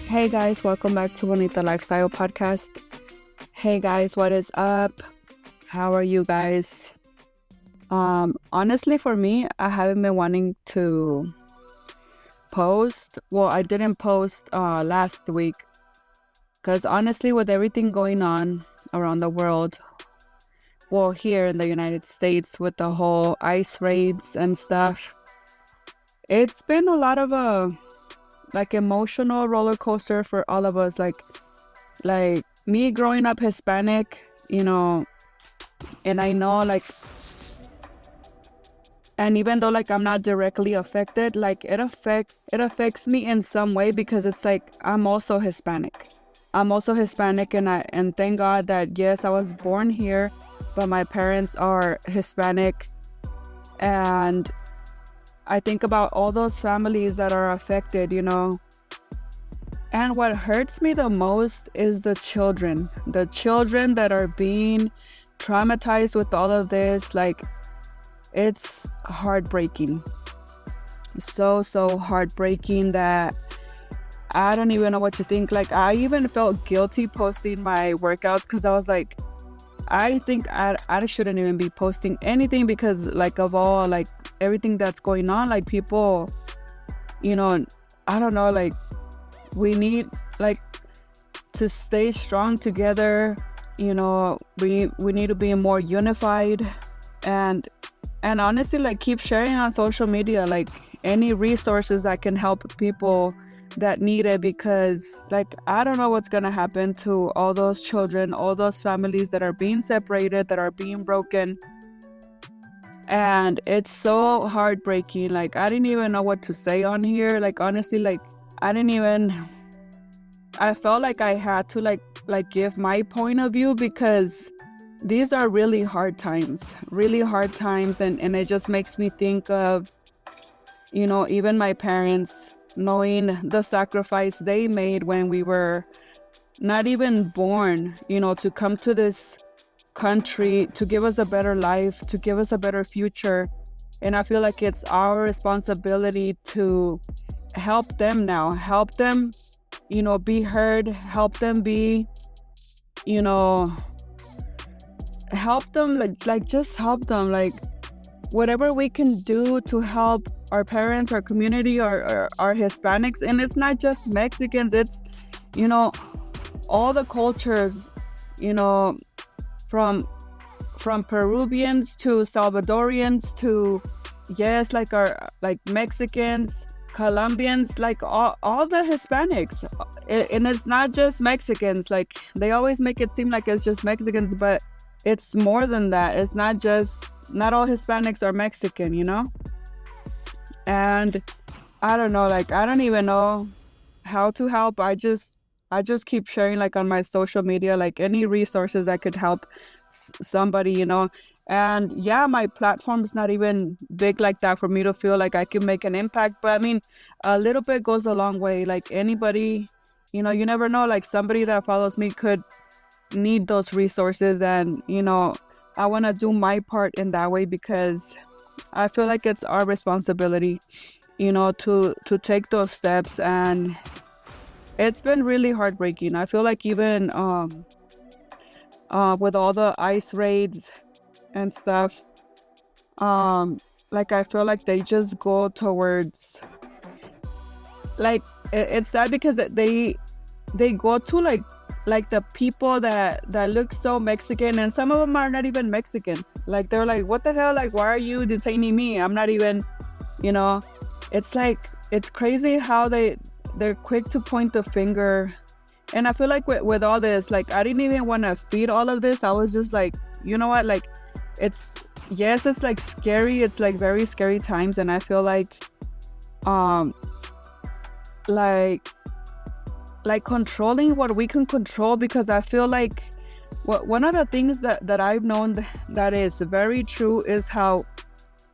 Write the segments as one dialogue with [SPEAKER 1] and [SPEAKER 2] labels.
[SPEAKER 1] Hey guys, welcome back to Bonita Lifestyle Podcast. Hey guys, what is up? How are you guys? Honestly, for me, I haven't been wanting to post. Well, I didn't post last week because honestly, with everything going on around the world, well, here in the United States with the whole ICE raids and stuff, it's been a lot of emotional roller coaster for all of us. Like me growing up Hispanic, and I know and even though I'm not directly affected, it affects me in some way because it's like I'm also Hispanic. And thank God that yes, I was born here, but my parents are Hispanic. And I think about all those families that are affected, And what hurts me the most is the children that are being traumatized with all of this. It's heartbreaking. So heartbreaking that I don't even know what to think. I even felt guilty posting my workouts because I was like, I think I shouldn't even be posting anything because of all everything that's going on, people, I don't know, we need to stay strong together. We need to be more unified and honestly keep sharing on social media any resources that can help people that need it, because I don't know what's gonna happen to all those children, all those families that are being separated, that are being broken. And it's so heartbreaking. I didn't even know what to say on here. Honestly, I felt like I had to give my point of view because these are really hard times. And it just makes me think of, even my parents, knowing the sacrifice they made when we were not even born, to come to this country, to give us a better life, to give us a better future. And I feel like it's our responsibility to help them now, be heard, help them be, help them, just help them, whatever we can do to help our parents, our community, our Hispanics. And it's not just Mexicans, it's, all the cultures, from Peruvians to Salvadorians to, yes, our Mexicans, Colombians, all the Hispanics. And it's not just Mexicans. They always make it seem like it's just Mexicans, but it's more than that. It's not all Hispanics are Mexican, And I don't know, I don't even know how to help. I just keep sharing on my social media, any resources that could help somebody, And yeah, my platform is not even big like that for me to feel like I can make an impact. But I mean, a little bit goes a long way. Anybody, you never know, somebody that follows me could need those resources. And, I want to do my part in that way because I feel like it's our responsibility, to take those steps. And it's been really heartbreaking. I feel like even with all the ICE raids and stuff, I feel like they just go towards it's sad because they go to the people that look so Mexican, and some of them are not even Mexican. They're like, what the hell, why are you detaining me? I'm not even, it's it's crazy how they're quick to point the finger. And I feel like with all this, I didn't even want to feed all of this. I was just you know what, it's scary. It's very scary times. And I feel controlling what we can control, because I feel one of the things that I've known that is very true is how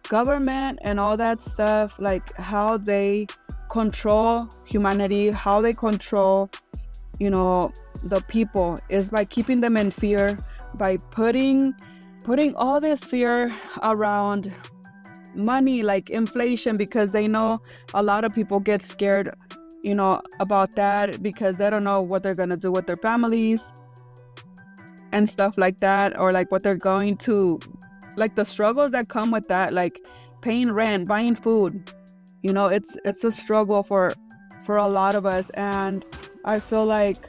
[SPEAKER 1] government and all that stuff, how they control humanity, how they control, the people, is by keeping them in fear, by putting all this fear around money, inflation, because they know a lot of people get scared about that, because they don't know what they're gonna do with their families and stuff like that, or like what they're going to, like the struggles that come with that, like paying rent, buying food. It's a struggle for a lot of us. And I feel like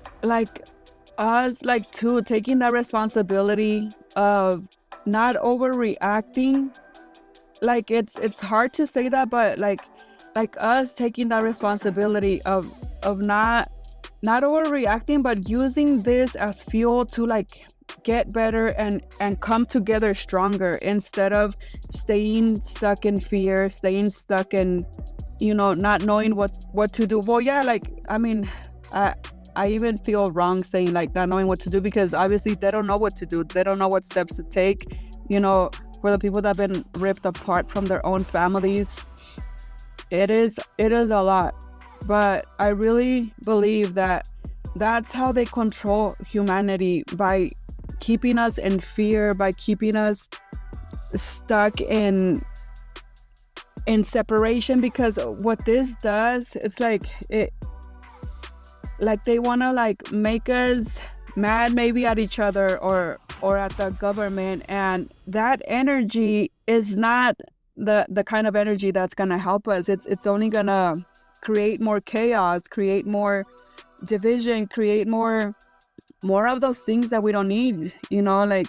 [SPEAKER 1] us, like, too, taking that responsibility of not overreacting. Like, it's hard to say that, but like us taking that responsibility of not overreacting, but using this as fuel to like get better and come together stronger, instead of staying stuck in fear, staying stuck in not knowing what to do. Well, yeah, like, I mean, I even feel wrong saying like not knowing what to do, because obviously they don't know what to do. They don't know what steps to take, for the people that have been ripped apart from their own families. It is a lot. But I really believe that that's how they control humanity, by keeping us in fear, by keeping us stuck in separation. Because what this does, it's like they want to like make us mad, maybe at each other or at the government, and that energy is not the kind of energy that's going to help us. It's only going to create more chaos, create more division, create more of those things that we don't need. Like,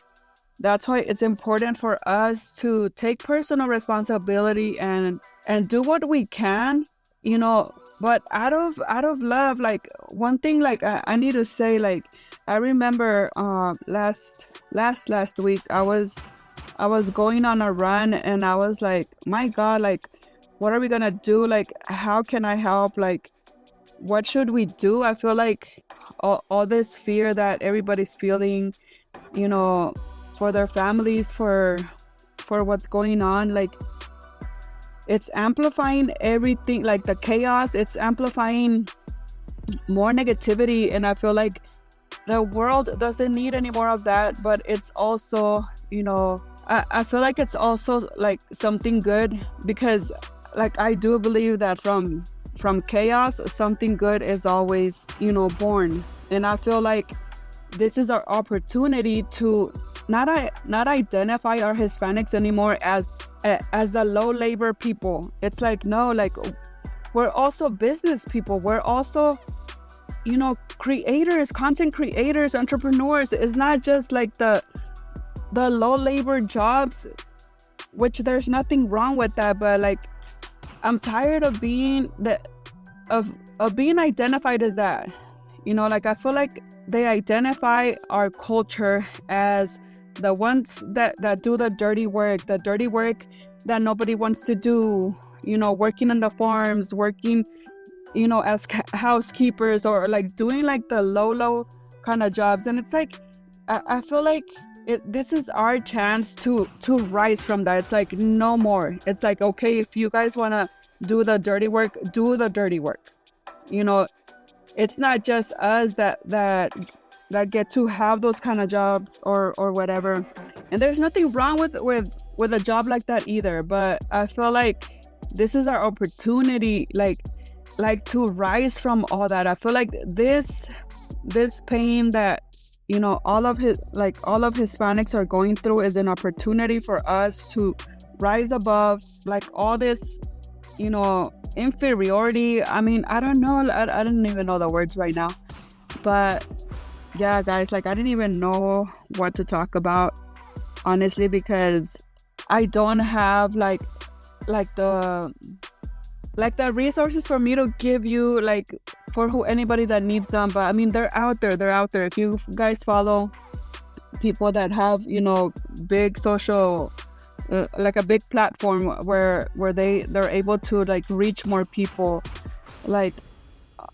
[SPEAKER 1] that's why it's important for us to take personal responsibility and do what we can, but out of love. Like, one thing, like, I need to say, like, I remember last week I was going on a run, and I was like, my God, like, what are we gonna do? Like, how can I help? Like, what should we do? I feel like all this fear that everybody's feeling, for their families, for what's going on, like, it's amplifying everything, like the chaos. It's amplifying more negativity, and I feel like the world doesn't need any more of that. But it's also, I feel like it's also like something good, because like I do believe that from chaos something good is always born. And I feel like this is our opportunity to not identify our Hispanics anymore as the low labor people. It's like, no, like, we're also business people. We're also creators, content creators, entrepreneurs. It's not just like the low labor jobs, which there's nothing wrong with that, but like, I'm tired of being being identified as that. Like, I feel like they identify our culture as the ones that do the dirty work that nobody wants to do, working in the farms, working, as housekeepers, or like doing like the low kind of jobs. And it's like, I feel like this is our chance to rise from that. It's like, no more. It's like, okay, if you guys want to do the dirty work, do the dirty work. It's not just us that get to have those kind of jobs or whatever. And there's nothing wrong with a job like that either. But I feel like this is our opportunity, like to rise from all that. I feel like this pain that all of Hispanics are going through is an opportunity for us to rise above like all this inferiority. I mean, I don't know, I don't even know the words right now, but yeah, guys, like, I didn't even know what to talk about, honestly, because I don't have like the resources for me to give you, like, for anybody that needs them. But I mean, they're out there. If you guys follow people that have big social, like a big platform where they're able to like reach more people, like,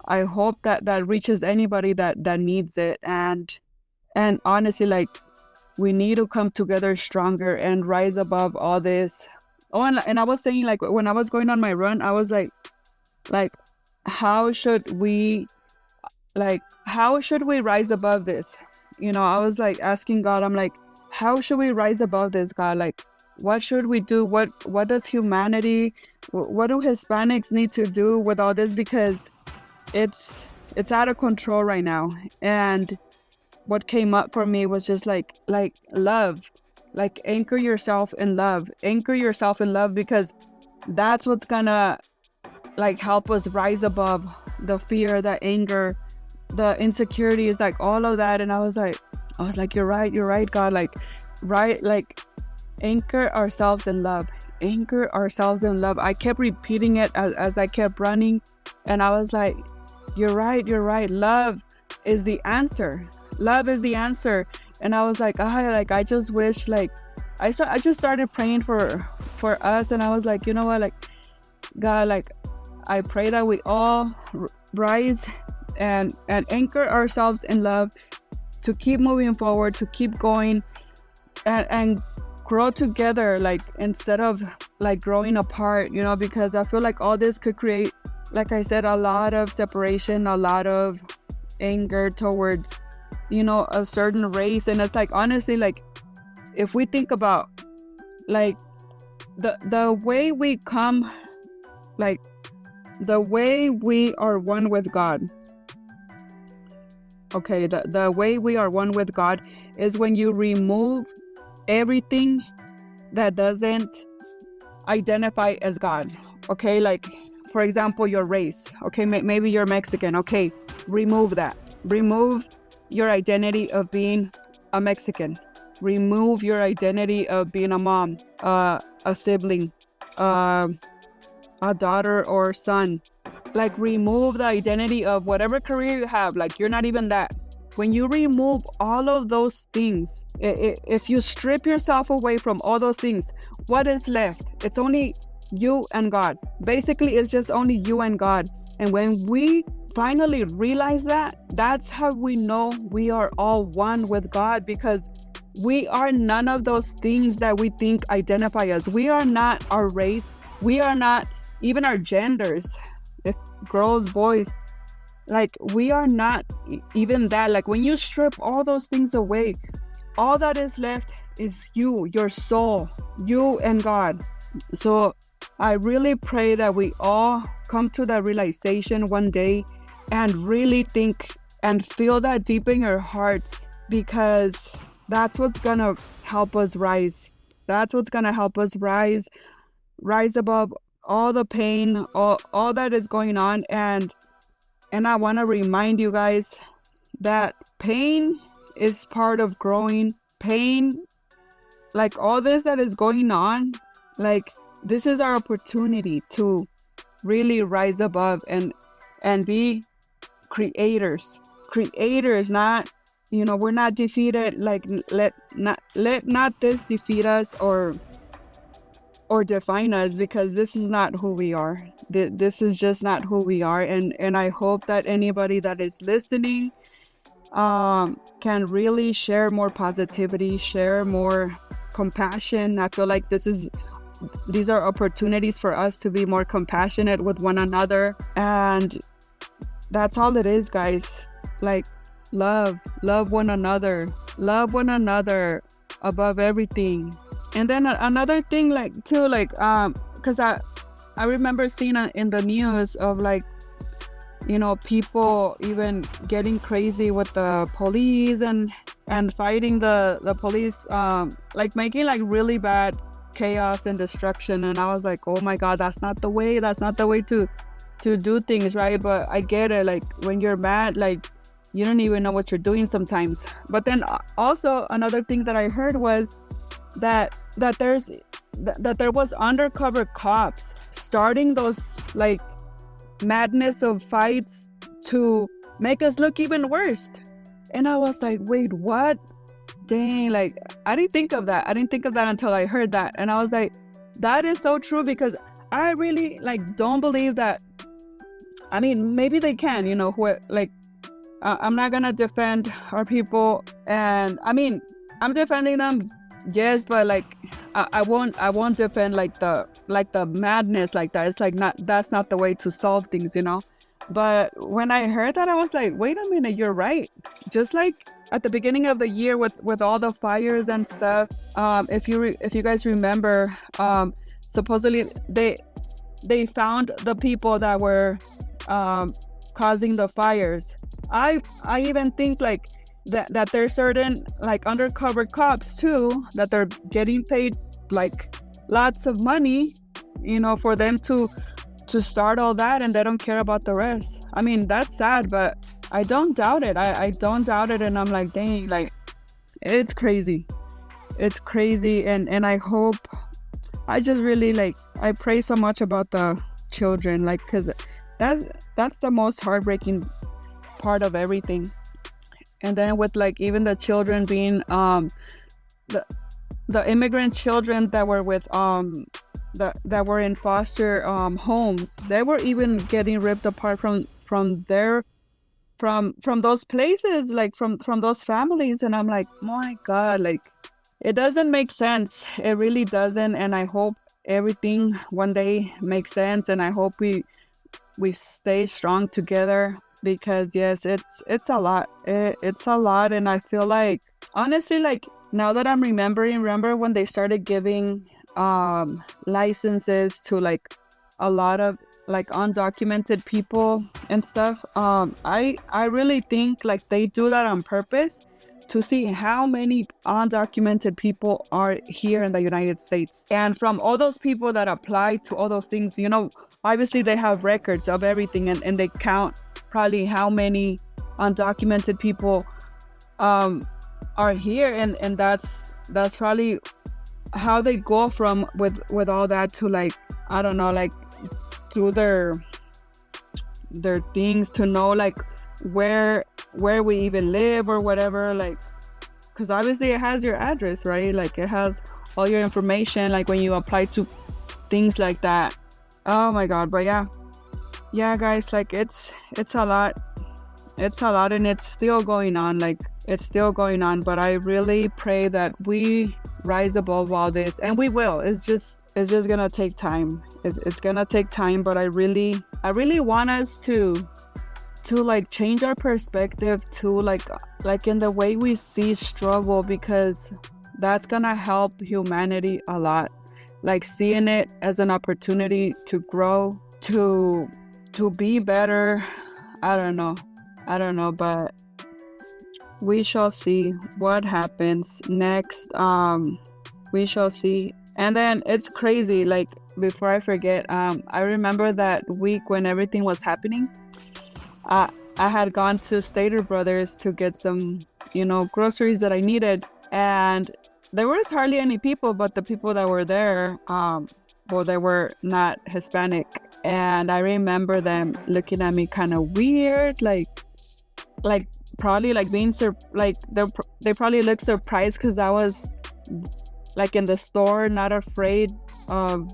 [SPEAKER 1] I hope that reaches anybody that needs it. And honestly, like, we need to come together stronger and rise above all this. Oh, and I was saying, like, when I was going on my run, I was like how should we rise above this? I was like asking God, I'm like, how should we rise above this, God? Like, what should we do? What does humanity, what do Hispanics need to do with all this? Because it's out of control right now. And what came up for me was just like love. Like anchor yourself in love. Anchor yourself in love, because that's what's gonna like help us rise above the fear, the anger, the insecurities, like all of that. And I was like, you're right, God. Like, right, like anchor ourselves in love. Anchor ourselves in love. I kept repeating it as I kept running. And I was like, you're right. Love is the answer. Love is the answer. And I was like, I just wish, like, I just started praying for us. And I was like, you know what, like, God, like, I pray that we all rise and anchor ourselves in love, to keep moving forward, to keep going, and grow together, like, instead of like growing apart, you know, because I feel like all this could create, like I said, a lot of separation, a lot of anger towards, you know, a certain race. And it's like, honestly, like, if we think about like the way we come, like the way we are one with God, okay, the way we are one with God is when you remove everything that doesn't identify as God. Okay, like, for example, your race. Okay, maybe you're Mexican. Okay, remove that. Remove your identity of being a Mexican. Remove your identity of being a mom, a sibling, a daughter or son. Like, remove the identity of whatever career you have. Like, you're not even that. When you remove all of those things, if you strip yourself away from all those things, what is left? It's only you and God. Basically, it's just only you and God. And when we finally realize that, that's how we know we are all one with God, because we are none of those things that we think identify us. We are not our race. We are not even our genders. If girls, boys, like, we are not even that. Like, when you strip all those things away, all that is left is you, your soul, you and God. So I really pray that we all come to that realization one day and really think and feel that deep in your hearts, because that's what's gonna help us rise. That's what's gonna help us rise above all the pain, all that is going on. And I want to remind you guys that pain is part of growing. Pain, like all this that is going on, like, this is our opportunity to really rise above and be creators, not, you know, we're not defeated. Like, let not this defeat us or define us, because this is not who we are. This is just not who we are. And I hope that anybody that is listening can really share more positivity, share more compassion. I feel like these are opportunities for us to be more compassionate with one another. And that's all it is, guys. Like, love one another above everything. And then another thing, like, too, like, because I remember seeing in the news of, like, you know, people even getting crazy with the police and fighting the police, like, making like really bad chaos and destruction. And I was like, oh my God, that's not the way to do things, right? But I get it. Like, when you're mad, like, you don't even know what you're doing sometimes. But then also another thing that I heard was that there was undercover cops starting those, like, madness of fights to make us look even worse. And I was like, wait, what? Dang, like, I didn't think of that until I heard that. And I was like, that is so true, because I really, like, don't believe that. I mean, maybe they can, you know, I'm not gonna defend our people, and I mean, I'm defending them, yes, but like, I won't defend like the madness like that. It's like, that's not the way to solve things, you know. But when I heard that, I was like, wait a minute, you're right. Just like at the beginning of the year with all the fires and stuff, if you guys remember, supposedly they found the people that were causing the fires. I even think like that there's certain like undercover cops too, that they're getting paid like lots of money, for them to start all that, and they don't care about the rest. I mean, that's sad, but I don't doubt it. I don't doubt it, and I'm like, dang, like it's crazy. It's crazy, and I hope, I just really like, I pray so much about the children, like, because that's the most heartbreaking part of everything. And then with like even the children being the immigrant children that were with that were in foster homes, they were even getting ripped apart from those places, like from those families. And I'm like, my God, like it doesn't make sense. It really doesn't. And I hope everything one day makes sense, and I hope we stay strong together, because yes, it's a lot. It's a lot. And I feel like, honestly, like now that I'm remember when they started giving licenses to like a lot of like undocumented people and stuff, I really think like they do that on purpose to see how many undocumented people are here in the United States. And from all those people that apply to all those things, obviously they have records of everything, and they count probably how many undocumented people are here, and that's probably how they go from with all that to like, I don't know, like through their things to know like where we even live or whatever, like, because obviously it has your address, right? Like it has all your information, like when you apply to things like that. Oh my God. But yeah guys, like it's a lot, and it's still going on, but I really pray that we rise above all this, and we will. It's just gonna take time. It's gonna take time, but I really want us to like change our perspective to like in the way we see struggle, because that's gonna help humanity a lot. Like seeing it as an opportunity to grow, to be better. I don't know, but we shall see what happens next. We shall see. And then it's crazy, like before I forget, I remember that week when everything was happening, I had gone to Stater Brothers to get some, groceries that I needed, and there was hardly any people, but the people that were there, they were not Hispanic, and I remember them looking at me kind of weird, like probably like being like they probably looked surprised because I was like in the store, not afraid of,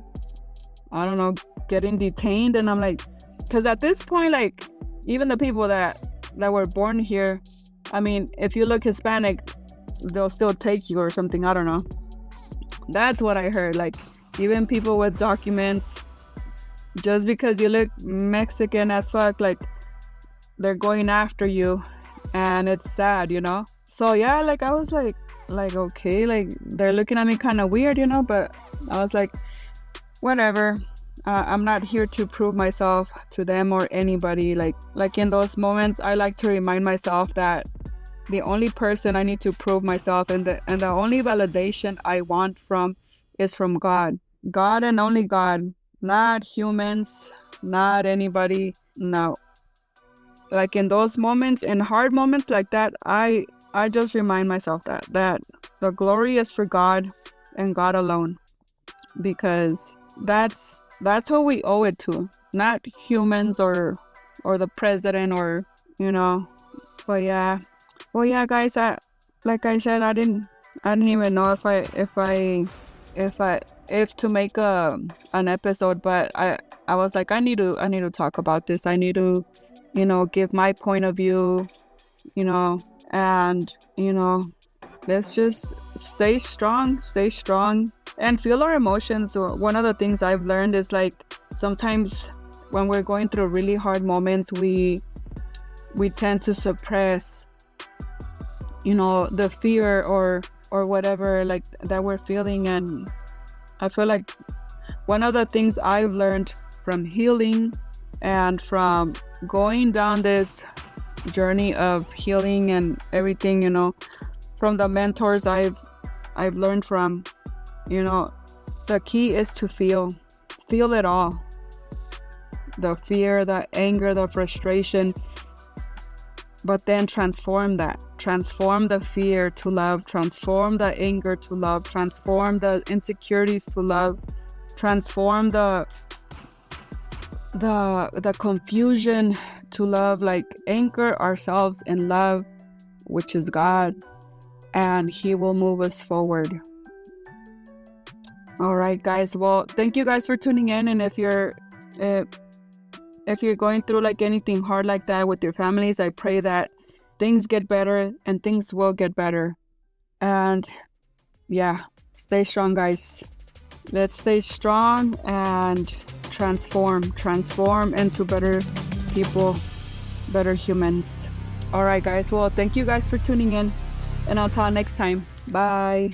[SPEAKER 1] I don't know, getting detained. And I'm like, because at this point, like even the people that were born here, I mean, if you look Hispanic, they'll still take you or something. I don't know. That's what I heard. Like even people with documents, just because you look Mexican as fuck, like they're going after you, and it's sad, So yeah, like I was like okay, like they're looking at me kind of weird, but I was like, whatever. I'm not here to prove myself to them or anybody. Like in those moments, I like to remind myself that the only person I need to prove myself and the only validation I want is from God and only God, not humans, not anybody. No. Like in those moments, in hard moments like that, I just remind myself that the glory is for God and God alone, because that's who we owe it to, not humans or the president or But yeah, well, yeah, guys, like I said, I didn't even know if to make an episode, but I was like, I need to talk about this. I need to give my point of view, and let's just stay strong and feel our emotions. One of the things I've learned is like sometimes when we're going through really hard moments, we tend to suppress the fear or whatever like that we're feeling. And I feel like one of the things I've learned from healing and from going down this journey of healing and everything, from the mentors I've learned from, the key is to feel it all. The fear, the anger, the frustration, but then transform the fear to love, transform the anger to love, transform the insecurities to love, transform the confusion to love. Like, anchor ourselves in love, which is God, and He will move us forward. All right, guys. Well, thank you guys for tuning in. And if you're going through like anything hard like that with your families, I pray that things get better, and things will get better. And yeah, stay strong, guys. Let's stay strong and transform into better people, better humans. All right, guys. Well, thank you guys for tuning in, and I'll talk next time. Bye.